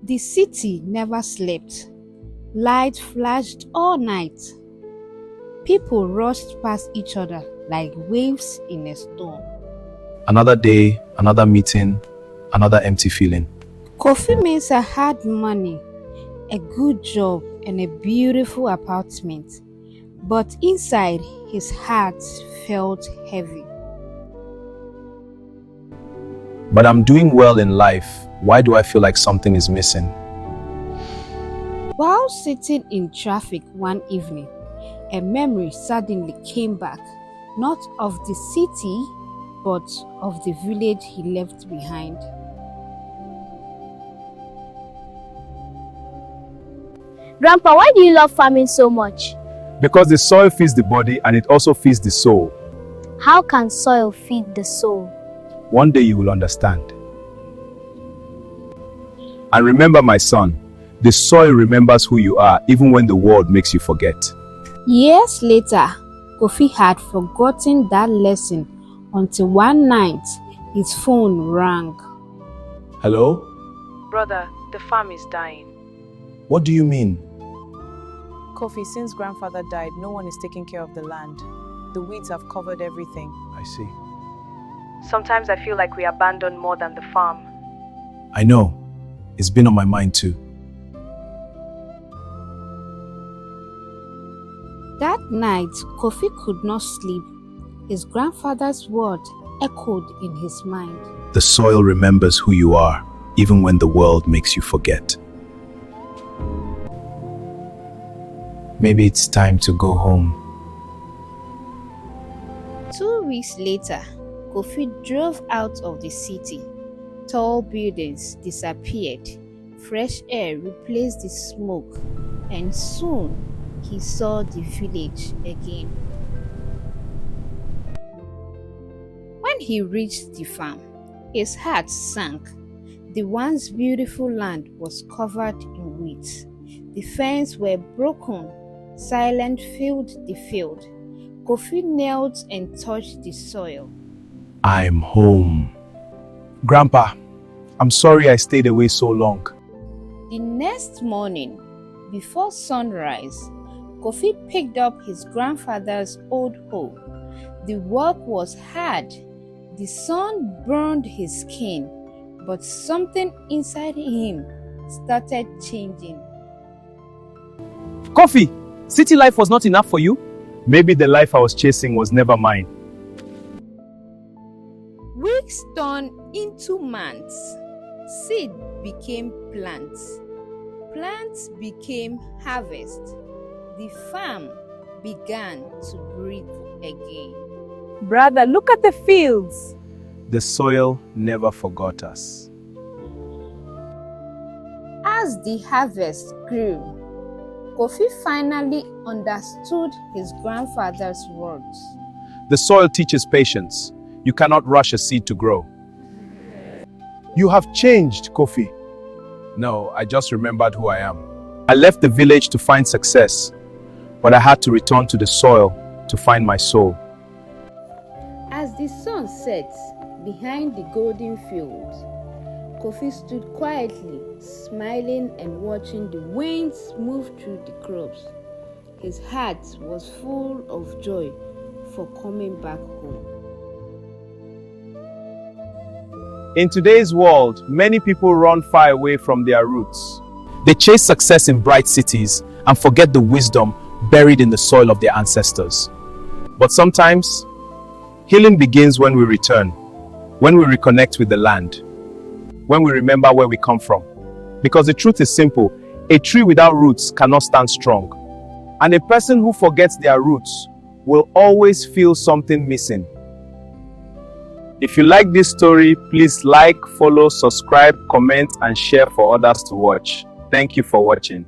The city never slept. Light flashed all night. People rushed past each other like waves in a storm. Another day, another meeting, another empty feeling. Kofi Mensah had money, a good job, and a beautiful apartment. But inside, his heart felt heavy. But I'm doing well in life. Why do I feel like something is missing? While sitting in traffic one evening, a memory suddenly came back, not of the city, but of the village he left behind. Grandpa, why do you love farming so much? Because the soil feeds the body and it also feeds the soul. How can soil feed the soul? One day you will understand. And remember, my son, the soil remembers who you are even when the world makes you forget. Years later, Kofi had forgotten that lesson until one night his phone rang. Hello? Brother, the farm is dying. What do you mean? Kofi, since grandfather died, no one is taking care of the land. The weeds have covered everything. I see. Sometimes I feel like we abandoned more than the farm. I know. It's been on my mind too. That night, Kofi could not sleep. His grandfather's word echoed in his mind. The soil remembers who you are, even when the world makes you forget. Maybe it's time to go home. 2 weeks later, Kofi drove out of the city. Tall buildings disappeared. Fresh air replaced the smoke, and soon he saw the village again. When he reached the farm, his heart sank. The once beautiful land was covered in weeds. The fences were broken. Silence filled the field. Kofi knelt and touched the soil. I'm home. Grandpa, I'm sorry I stayed away so long. The next morning, before sunrise, Kofi picked up his grandfather's old hoe. The work was hard. The sun burned his skin, but something inside him started changing. Kofi, city life was not enough for you? Maybe the life I was chasing was never mine. Weeks turned into months. Seed became plants. Plants became harvest. The farm began to breathe again. Brother, look at the fields. The soil never forgot us. As the harvest grew, Kofi finally understood his grandfather's words. The soil teaches patience. You cannot rush a seed to grow. You have changed, Kofi. No, I just remembered who I am. I left the village to find success, but I had to return to the soil to find my soul. As the sun set behind the golden fields, Kofi stood quietly, smiling and watching the winds move through the crops. His heart was full of joy for coming back home. In today's world, many people run far away from their roots. They chase success in bright cities and forget the wisdom buried in the soil of their ancestors. But sometimes, healing begins when we return, when we reconnect with the land, when we remember where we come from. Because the truth is simple, a tree without roots cannot stand strong. And a person who forgets their roots will always feel something missing. If you like this story, please like, follow, subscribe, comment, and share for others to watch. Thank you for watching.